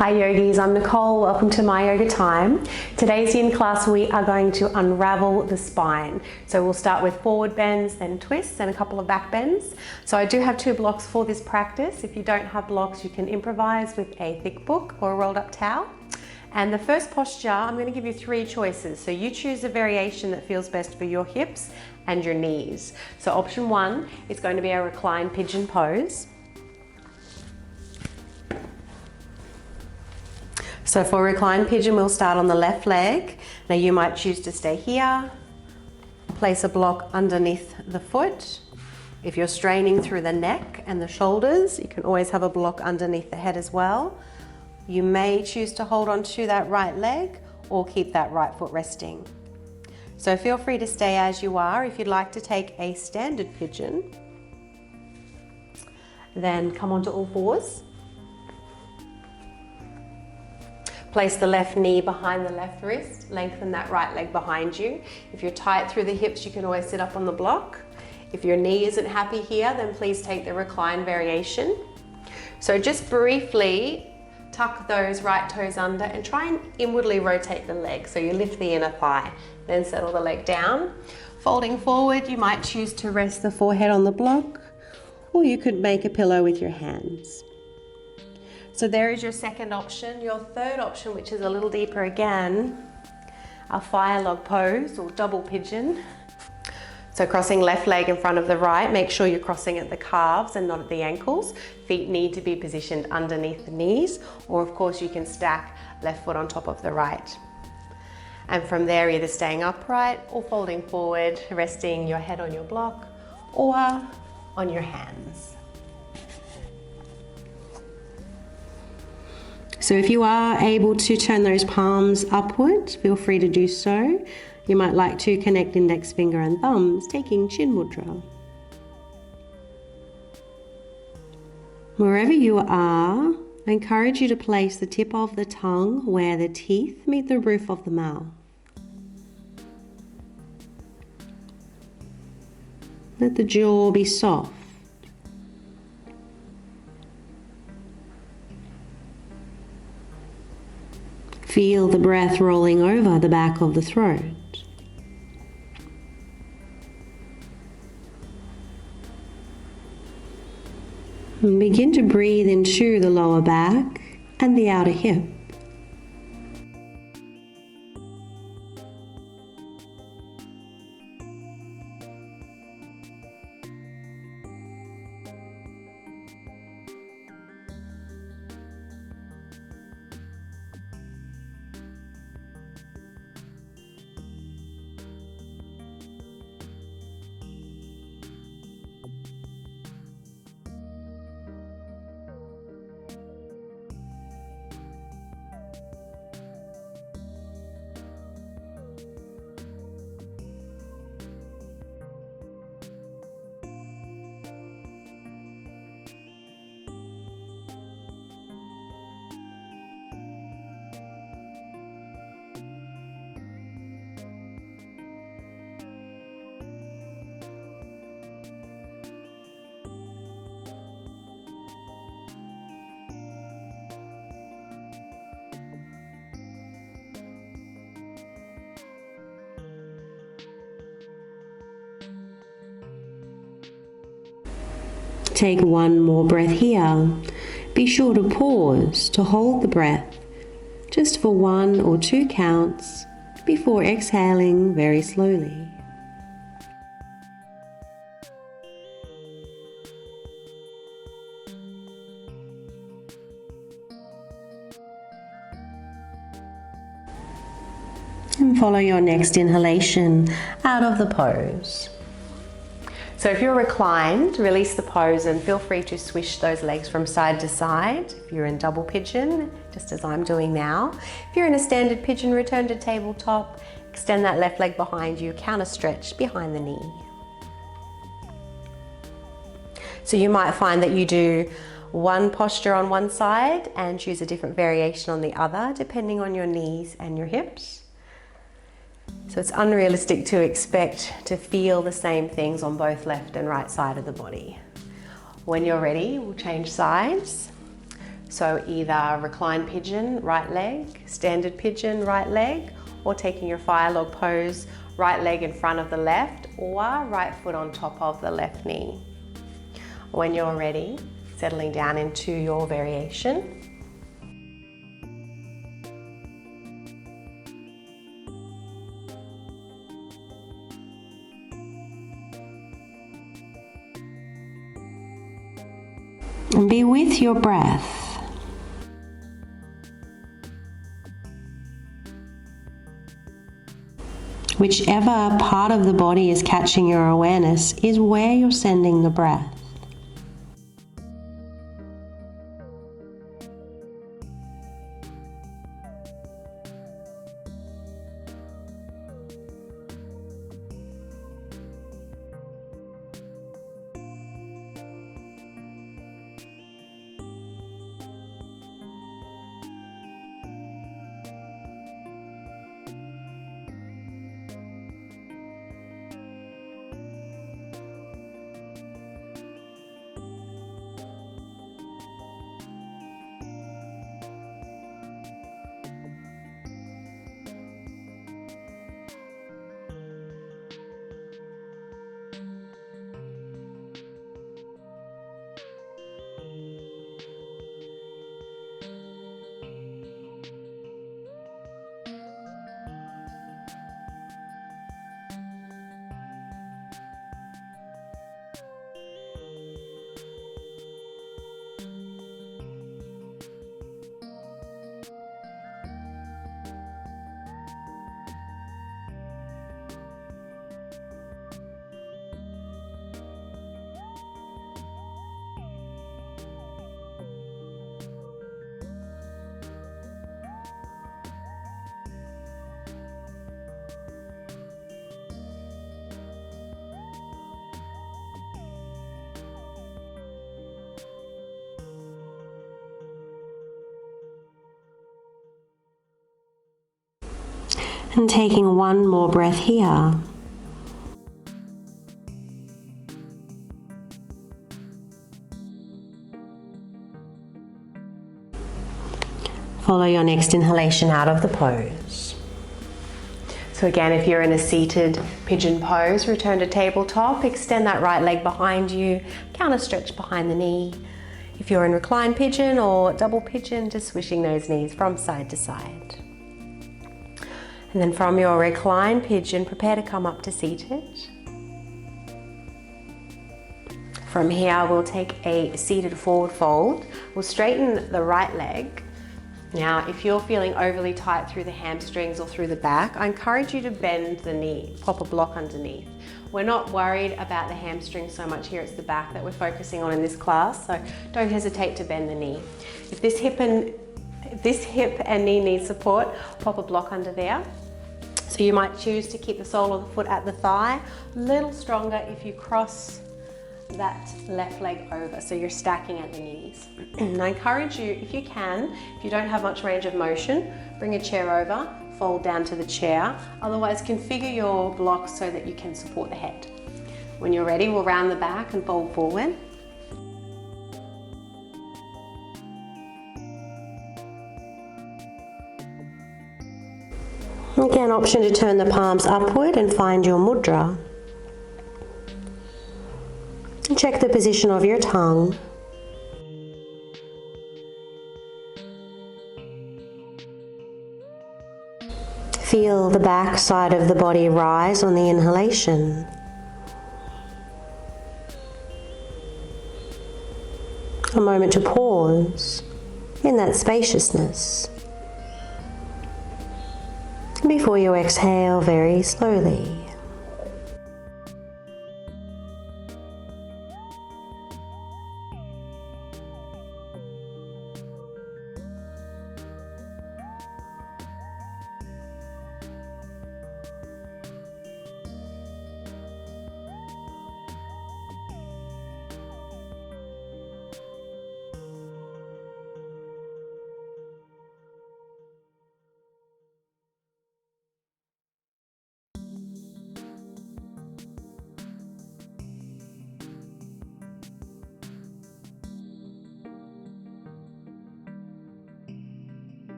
Hi yogis, I'm Nicole. Welcome to my yoga time. Today's yin class we are going to unravel the spine. So we'll start with forward bends, then twists and a couple of back bends. So I do have 2 blocks for this practice. If you don't have blocks, you can improvise with a thick book or a rolled up towel. And the first posture, I'm going to give you 3 choices. So you choose a variation that feels best for your hips and your knees. So option 1 is going to be a reclined pigeon pose. So for reclined pigeon, we'll start on the left leg. Now you might choose to stay here, place a block underneath the foot. If you're straining through the neck and the shoulders, you can always have a block underneath the head as well. You may choose to hold on to that right leg or keep that right foot resting. So feel free to stay as you are. If you'd like to take a standard pigeon, then come onto all fours. Place the left knee behind the left wrist, lengthen that right leg behind you. If you're tight through the hips, you can always sit up on the block. If your knee isn't happy here, then please take the recline variation. So just briefly tuck those right toes under and try and inwardly rotate the leg. So you lift the inner thigh, then settle the leg down. Folding forward, you might choose to rest the forehead on the block, or you could make a pillow with your hands. So there is your second option. Your third option, which is a little deeper again, a fire log pose or double pigeon. So crossing left leg in front of the right, make sure you're crossing at the calves and not at the ankles. Feet need to be positioned underneath the knees, or of course you can stack left foot on top of the right. And from there, either staying upright or folding forward, resting your head on your block or on your hands. So if you are able to turn those palms upwards, feel free to do so. You might like to connect index finger and thumbs, taking chin mudra. Wherever you are, I encourage you to place the tip of the tongue where the teeth meet the roof of the mouth. Let the jaw be soft. Feel the breath rolling over the back of the throat. And begin to breathe into the lower back and the outer hip. Take one more breath here. Be sure to pause to hold the breath just for 1 or 2 counts before exhaling very slowly. And follow your next inhalation out of the pose. So if you're reclined, release the pose and feel free to swish those legs from side to side. If you're in double pigeon, just as I'm doing now. If you're in a standard pigeon, return to tabletop, extend that left leg behind you, counter stretch behind the knee. So you might find that you do one posture on one side and choose a different variation on the other, depending on your knees and your hips. So it's unrealistic to expect to feel the same things on both left and right side of the body. When you're ready, we'll change sides. So either recline pigeon, right leg, standard pigeon, right leg, or taking your fire log pose, right leg in front of the left or right foot on top of the left knee. When you're ready, settling down into your variation. And be with your breath. Whichever part of the body is catching your awareness is where you're sending the breath. And taking one more breath here. Follow your next inhalation out of the pose. So again, if you're in a seated pigeon pose, return to tabletop, extend that right leg behind you, counter stretch behind the knee. If you're in recline pigeon or double pigeon, just swishing those knees from side to side. And then from your recline pigeon, prepare to come up to seated. From here, we'll take a seated forward fold. We'll straighten the right leg. Now, if you're feeling overly tight through the hamstrings or through the back, I encourage you to bend the knee, pop a block underneath. We're not worried about the hamstrings so much here, it's the back that we're focusing on in this class, so don't hesitate to bend the knee. If this hip and knee need support, pop a block under there. So you might choose to keep the sole of the foot at the thigh, a little stronger if you cross that left leg over, so you're stacking at the knees. And I encourage you, if you can, if you don't have much range of motion, bring a chair over, fold down to the chair. Otherwise, configure your blocks so that you can support the head. When you're ready, we'll round the back and fold forward. Again, option to turn the palms upward and find your mudra. And check the position of your tongue. Feel the back side of the body rise on the inhalation. A moment to pause in that spaciousness before you exhale very slowly.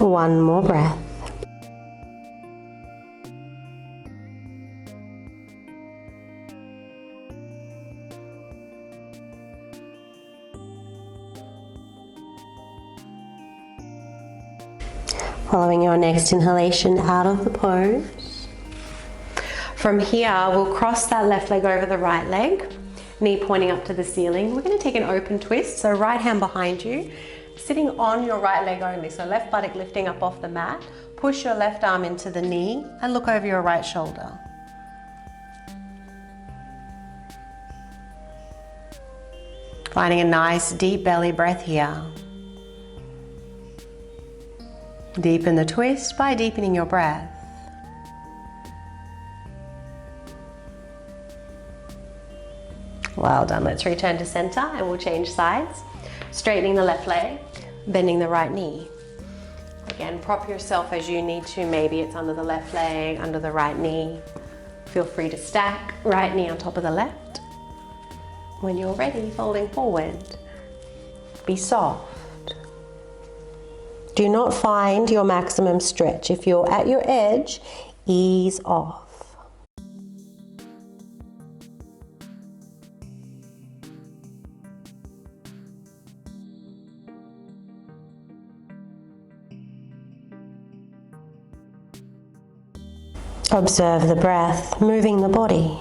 One more breath. Following your next inhalation out of the pose. From here, we'll cross that left leg over the right leg, knee pointing up to the ceiling. We're going to take an open twist, so right hand behind you, sitting on your right leg only, so left buttock lifting up off the mat. Push your left arm into the knee and look over your right shoulder. Finding a nice deep belly breath here. Deepen the twist by deepening your breath. Well done. Let's return to center and we'll change sides. Straightening the left leg, bending the right knee. Again, prop yourself as you need to. Maybe it's under the left leg, under the right knee. Feel free to stack right knee on top of the left. When you're ready, folding forward. Be soft. Do not find your maximum stretch. If you're at your edge, ease off. Observe the breath, moving the body.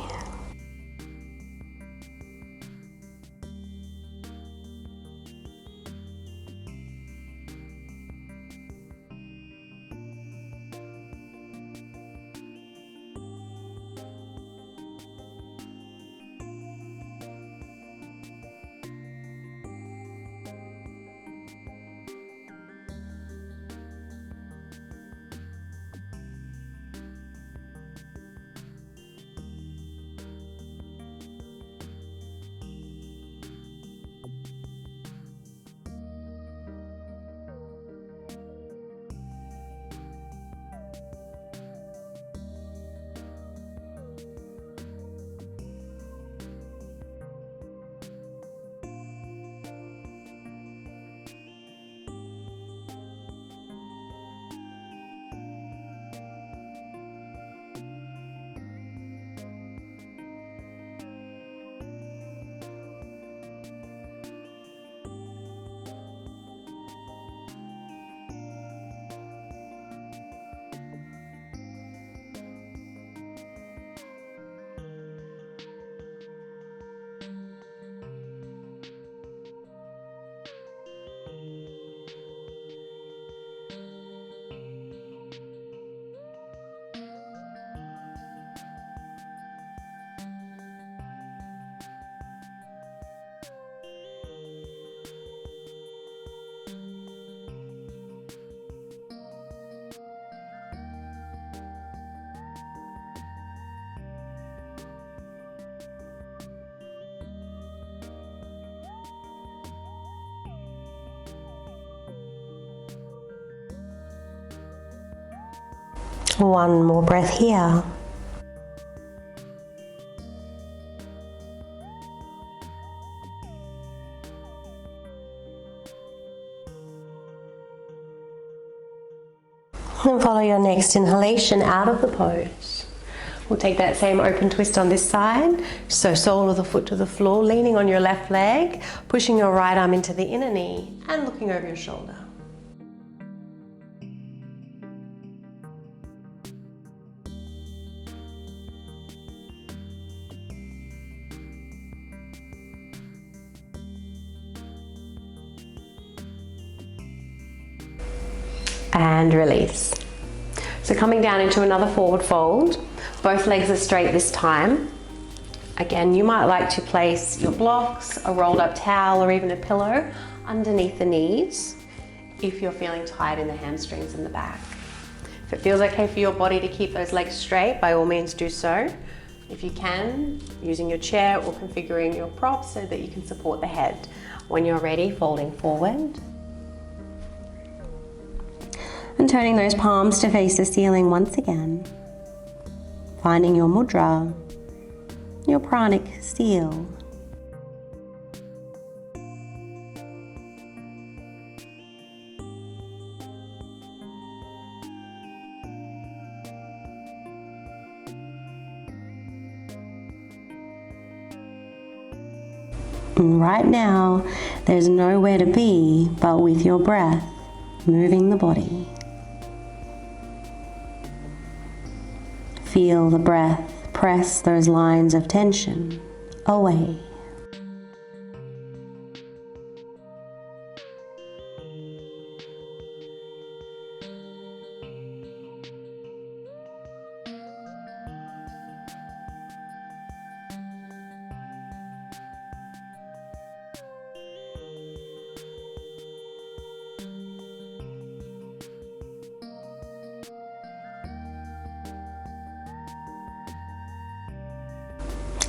One more breath here. And follow your next inhalation out of the pose. We'll take that same open twist on this side. So sole of the foot to the floor, leaning on your left leg, pushing your right arm into the inner knee and looking over your shoulder. And release. So coming down into another forward fold, both legs are straight this time. Again, you might like to place your blocks, a rolled up towel, or even a pillow underneath the knees if you're feeling tight in the hamstrings and the back. If it feels okay for your body to keep those legs straight, by all means do so. If you can, using your chair or configuring your props so that you can support the head. When you're ready, folding forward. And turning those palms to face the ceiling once again. Finding your mudra, your pranic seal. And right now, there's nowhere to be but with your breath, moving the body. Feel the breath press those lines of tension away.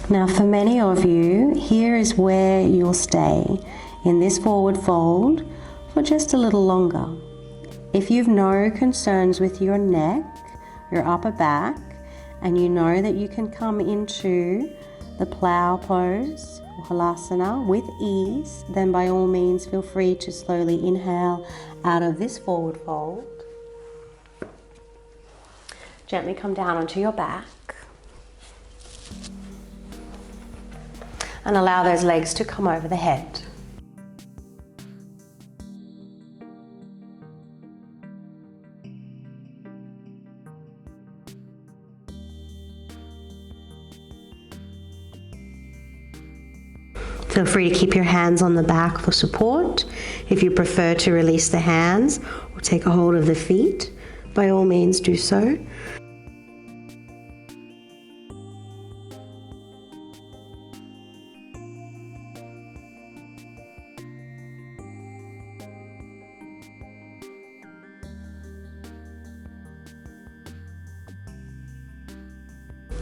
Now for many of you, here is where you'll stay in this forward fold for just a little longer. If you've no concerns with your neck, your upper back, and you know that you can come into the plow pose or halasana with ease, then by all means feel free to slowly inhale out of this forward fold. Gently come down onto your back. And allow those legs to come over the head. Feel free to keep your hands on the back for support. If you prefer to release the hands or take a hold of the feet, by all means do so.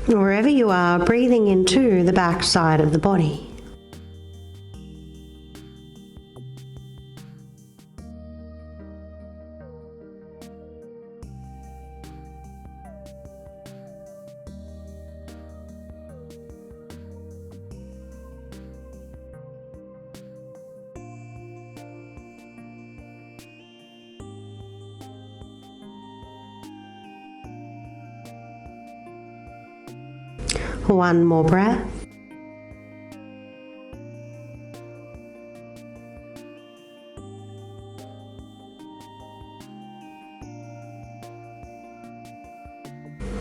Wherever you are, breathing into the back side of the body. One more breath.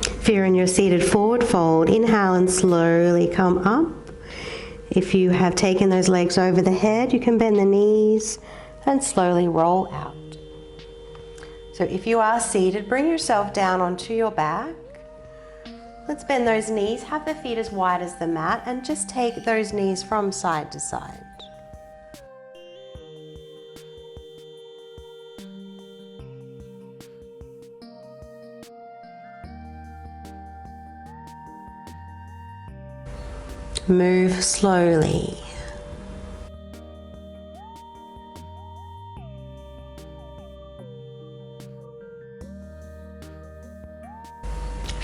If you're in your seated forward fold, inhale and slowly come up. If you have taken those legs over the head, you can bend the knees and slowly roll out. So if you are seated, bring yourself down onto your back. Let's bend those knees, have the feet as wide as the mat, and just take those knees from side to side. Move slowly.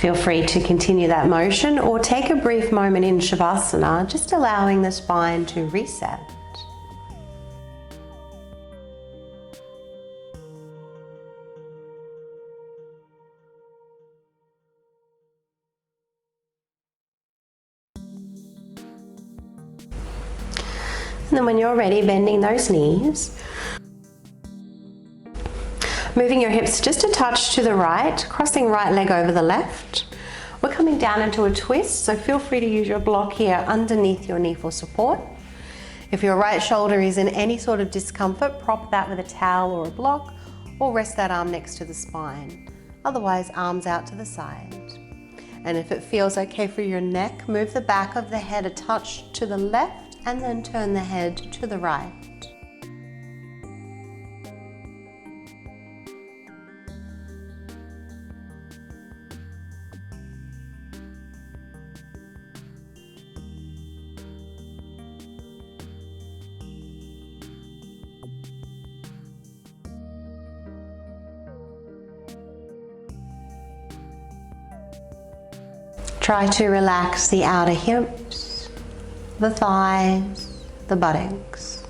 Feel free to continue that motion or take a brief moment in Shavasana, just allowing the spine to reset. And then when you're ready, bending those knees. Moving your hips just a touch to the right, crossing right leg over the left. We're coming down into a twist, so feel free to use your block here underneath your knee for support. If your right shoulder is in any sort of discomfort, prop that with a towel or a block, or rest that arm next to the spine. Otherwise, arms out to the side. And if it feels okay for your neck, move the back of the head a touch to the left and then turn the head to the right. Try to relax the outer hips, the thighs, the buttocks.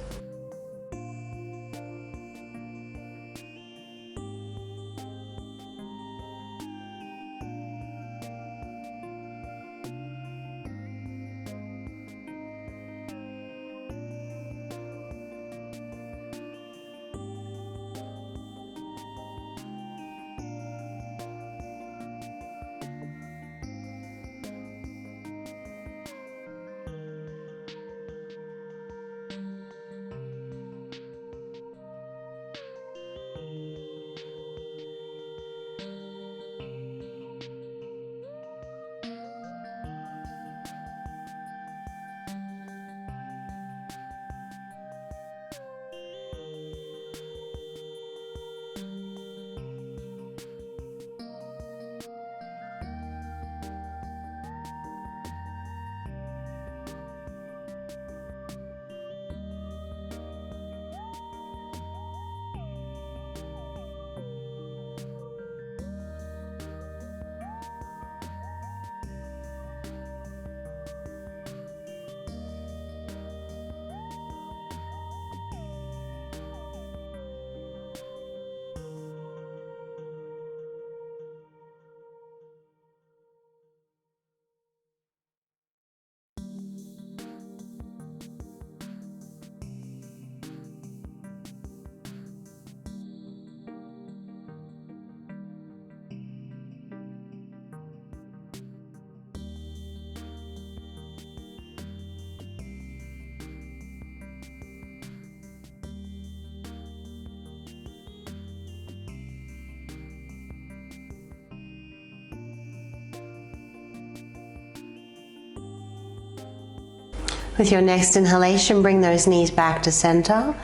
With your next inhalation, bring those knees back to center.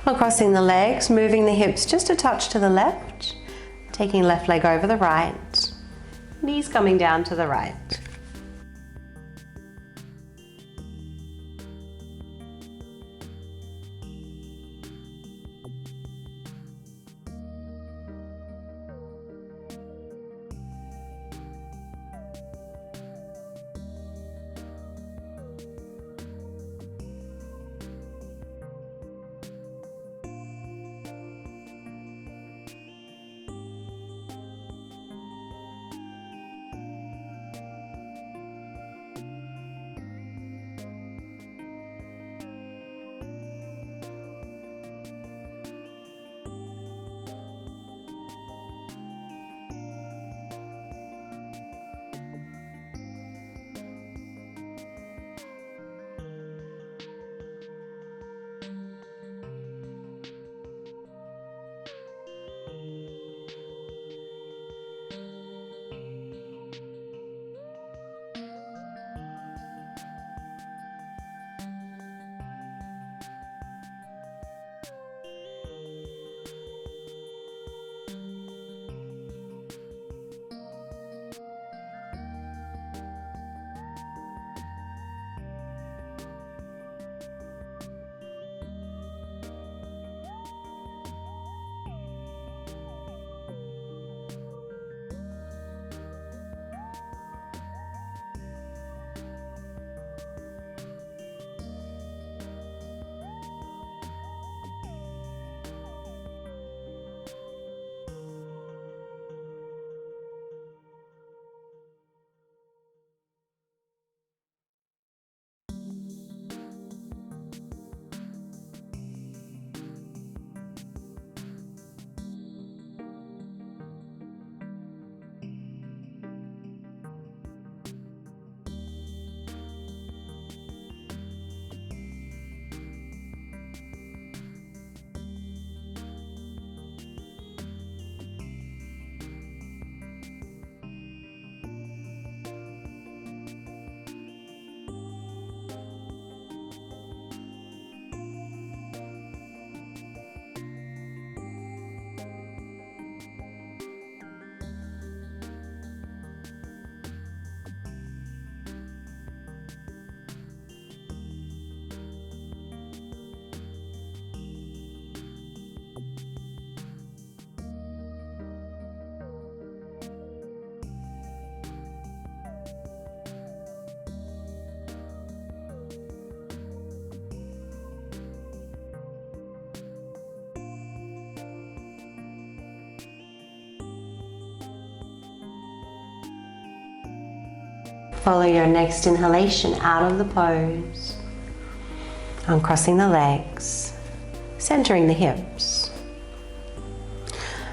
While crossing the legs, moving the hips just a touch to the left, taking left leg over the right, knees coming down to the right. Follow your next inhalation out of the pose. Uncrossing the legs, centering the hips.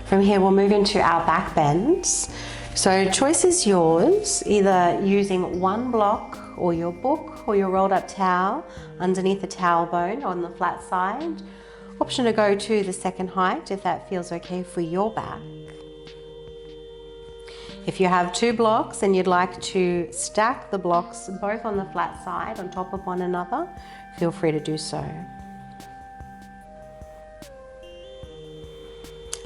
From here we'll move into our back bends. So choice is yours, either using one block or your book or your rolled up towel underneath the towel bone on the flat side. Option to go to the second height if that feels okay for your back. If you have two blocks and you'd like to stack the blocks both on the flat side on top of one another, feel free to do so.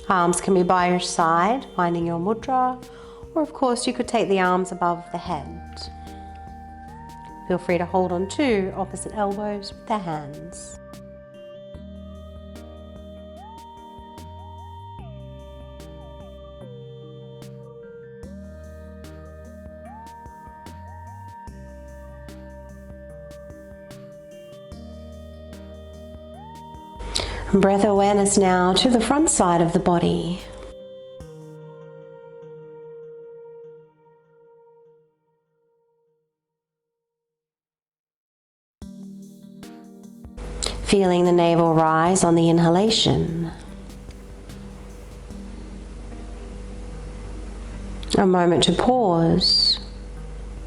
Arms can be by your side, finding your mudra, or of course you could take the arms above the head. Feel free to hold on to opposite elbows with the hands. Breath awareness now to the front side of the body. Feeling the navel rise on the inhalation. A moment to pause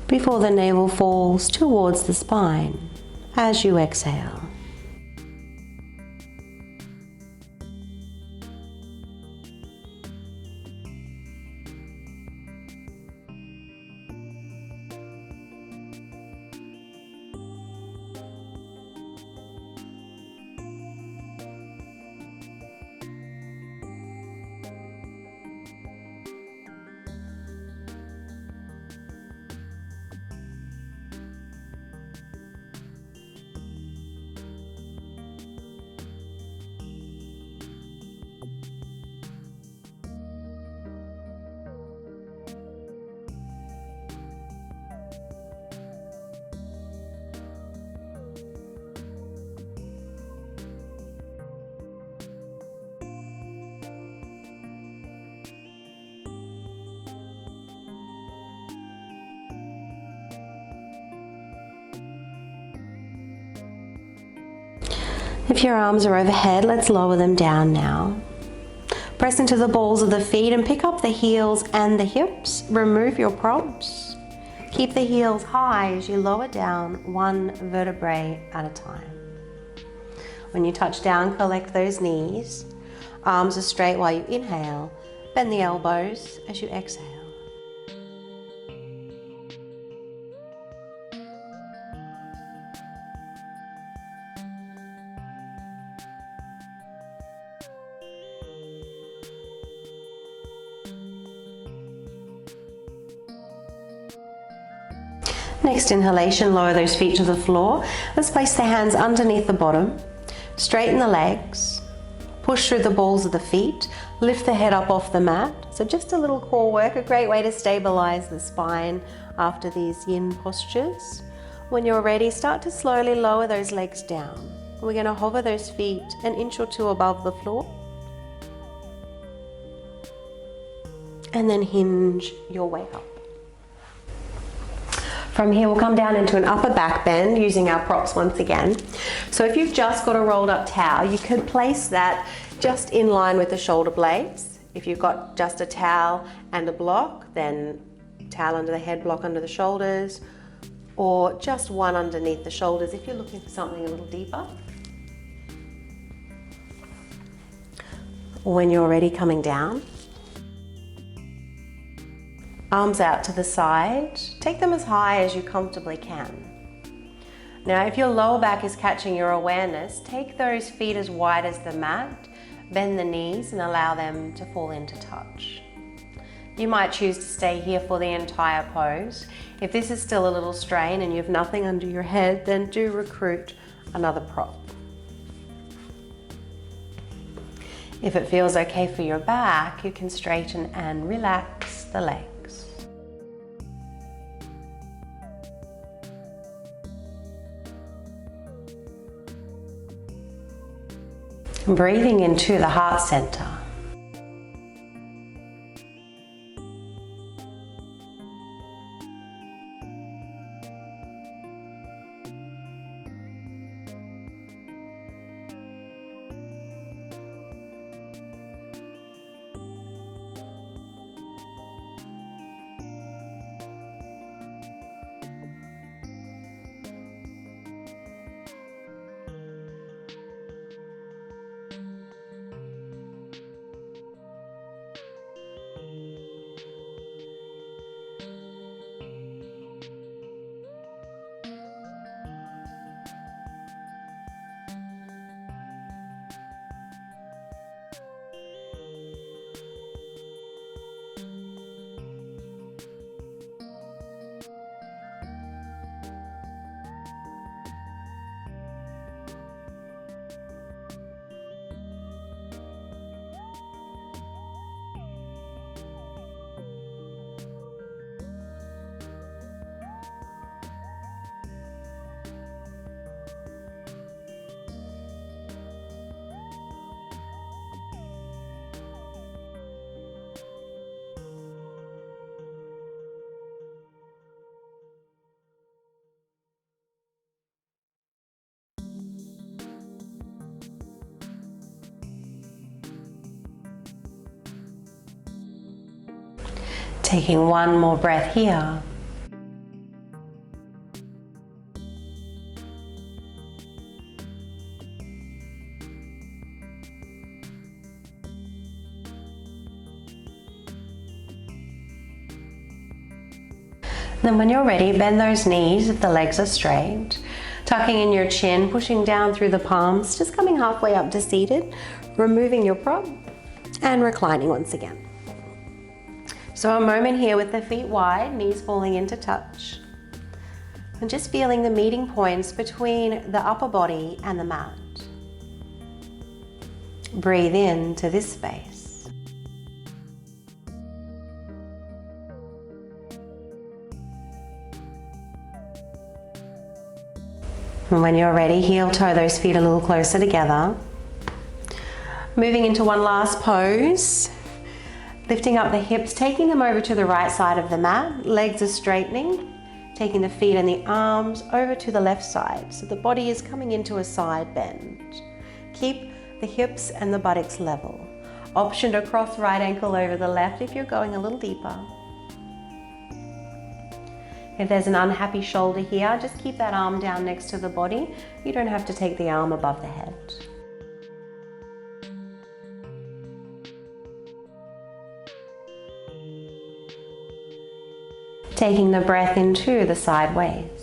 before the navel falls towards the spine as you exhale. If your arms are overhead, let's lower them down now. Press into the balls of the feet and pick up the heels and the hips. Remove your props. Keep the heels high as you lower down one vertebrae at a time. When you touch down, collect those knees. Arms are straight while you inhale. Bend the elbows as you exhale. Next inhalation, lower those feet to the floor. Let's place the hands underneath the bottom. Straighten the legs. Push through the balls of the feet. Lift the head up off the mat. So just a little core work, a great way to stabilize the spine after these yin postures. When you're ready, start to slowly lower those legs down. We're going to hover those feet an inch or two above the floor. And then hinge your way up. From here, we'll come down into an upper back bend using our props once again. So if you've just got a rolled up towel, you could place that just in line with the shoulder blades. If you've got just a towel and a block, then towel under the head, block under the shoulders, or just one underneath the shoulders if you're looking for something a little deeper. When you're ready, coming down. Arms out to the side. Take them as high as you comfortably can. Now, if your lower back is catching your awareness, take those feet as wide as the mat, bend the knees and allow them to fall into touch. You might choose to stay here for the entire pose. If this is still a little strain and you have nothing under your head, then do recruit another prop. If it feels okay for your back, you can straighten and relax the legs. Breathing into the heart center. Taking one more breath here. Then when you're ready, bend those knees if the legs are straight. Tucking in your chin, pushing down through the palms, just coming halfway up to seated, removing your prop and reclining once again. So a moment here with the feet wide, knees falling into touch. And just feeling the meeting points between the upper body and the mat. Breathe into this space. And when you're ready, heel toe those feet a little closer together. Moving into one last pose. Lifting up the hips, taking them over to the right side of the mat. Legs are straightening. Taking the feet and the arms over to the left side. So the body is coming into a side bend. Keep the hips and the buttocks level. Option to cross right ankle over the left if you're going a little deeper. If there's an unhappy shoulder here, just keep that arm down next to the body. You don't have to take the arm above the head. Taking the breath into the side waist.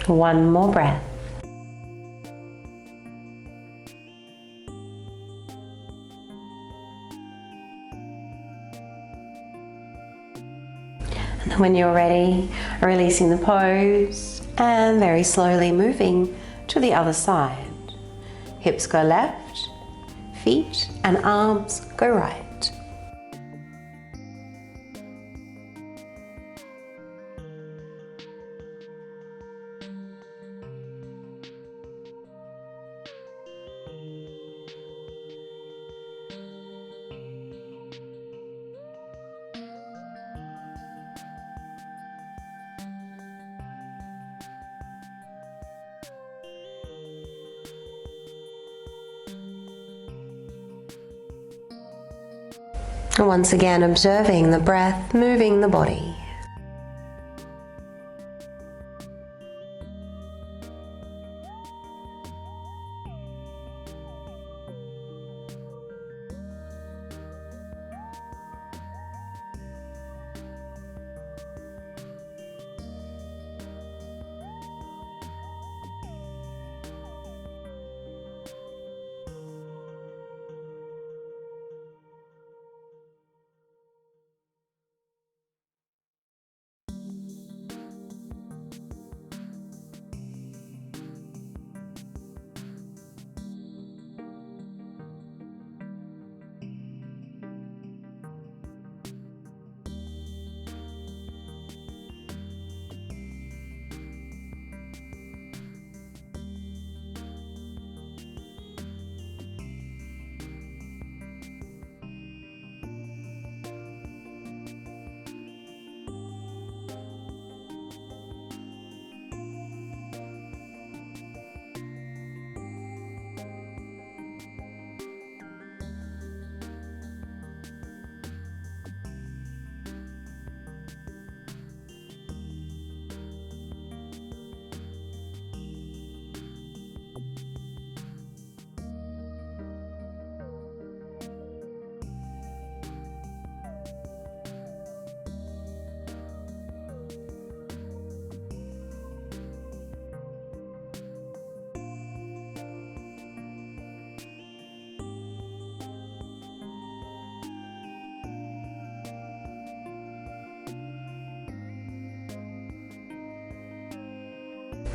One more breath. And then when you're ready, releasing the pose and very slowly moving to the other side. Hips go left, feet and arms go right. And once again, observing the breath moving the body.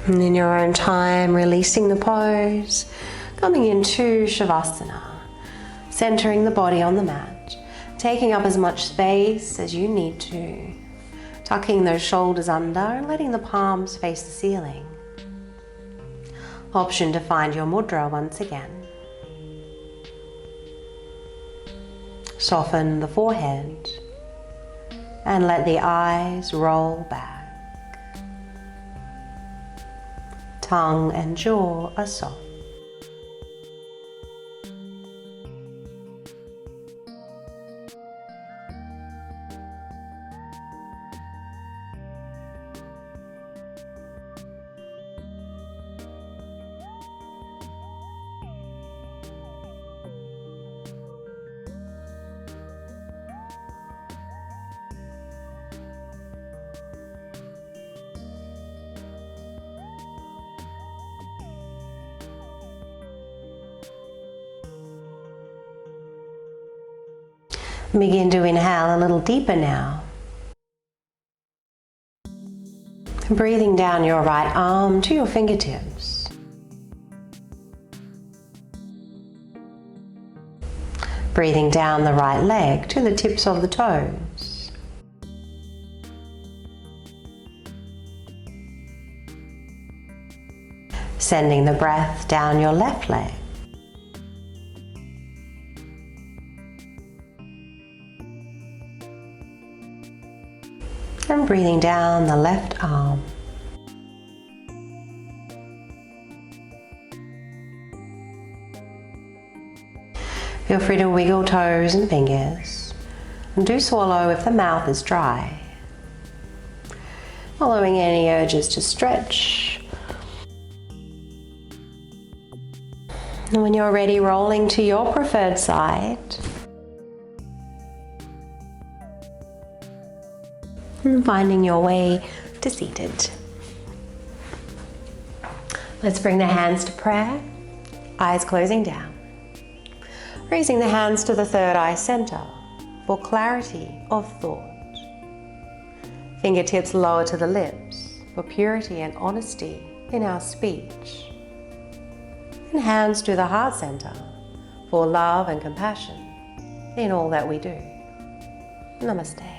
And in your own time, releasing the pose, coming into Shavasana, centering the body on the mat, taking up as much space as you need to, tucking those shoulders under and letting the palms face the ceiling. Option to find your mudra once again. Soften the forehead and let the eyes roll back. Tongue and jaw are soft. Begin to inhale a little deeper now. Breathing down your right arm to your fingertips. Breathing down the right leg to the tips of the toes. Sending the breath down your left leg. And breathing down the left arm. Feel free to wiggle toes and fingers, and do swallow if the mouth is dry. Following any urges to stretch. And when you're ready, rolling to your preferred side. And finding your way to seated. Let's bring the hands to prayer, eyes closing down. Raising the hands to the third eye center for clarity of thought. Fingertips lower to the lips for purity and honesty in our speech. And hands to the heart center for love and compassion in all that we do. Namaste.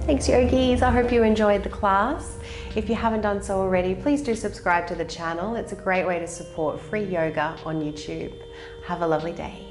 Thanks, yogis. I hope you enjoyed the class. If you haven't done so already, please do subscribe to the channel. It's a great way to support free yoga on YouTube. Have a lovely day.